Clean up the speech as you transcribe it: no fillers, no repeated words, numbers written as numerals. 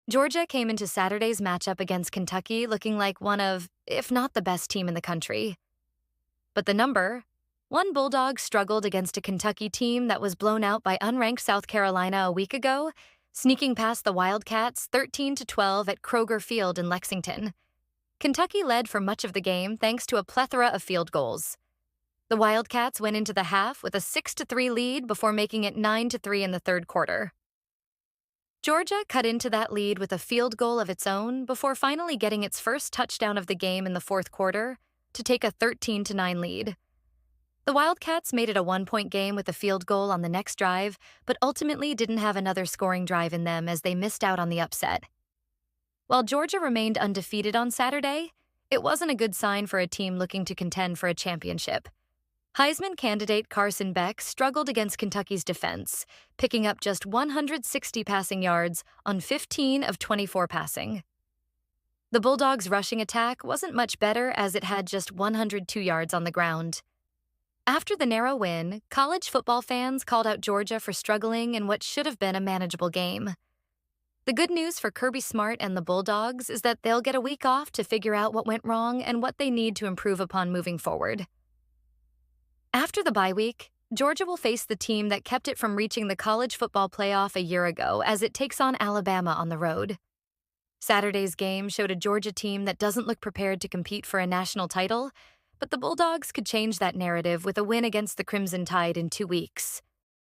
Georgia came into Saturday's matchup against Kentucky looking like one of, if not the best team in the country. But the number, one Bulldog struggled against a Kentucky team that was blown out by unranked South Carolina a week ago, sneaking past the Wildcats 13-12 at Kroger Field in Lexington. Kentucky led for much of the game thanks to a plethora of field goals. The Wildcats went into the half with a 6-3 lead before making it 9-3 in the third quarter. Georgia cut into that lead with a field goal of its own before finally getting its first touchdown of the game in the fourth quarter to take a 13-9 lead. The Wildcats made it a one-point game with a field goal on the next drive, but ultimately didn't have another scoring drive in them as they missed out on the upset. While Georgia remained undefeated on Saturday, it wasn't a good sign for a team looking to contend for a championship. Heisman candidate Carson Beck struggled against Kentucky's defense, picking up just 160 passing yards on 15 of 24 passing. The Bulldogs' rushing attack wasn't much better as it had just 102 yards on the ground. After the narrow win, college football fans called out Georgia for struggling in what should have been a manageable game. The good news for Kirby Smart and the Bulldogs is that they'll get a week off to figure out what went wrong and what they need to improve upon moving forward. After the bye week, Georgia will face the team that kept it from reaching the college football playoff a year ago as it takes on Alabama on the road. Saturday's game showed a Georgia team that doesn't look prepared to compete for a national title, but the Bulldogs could change that narrative with a win against the Crimson Tide in 2 weeks.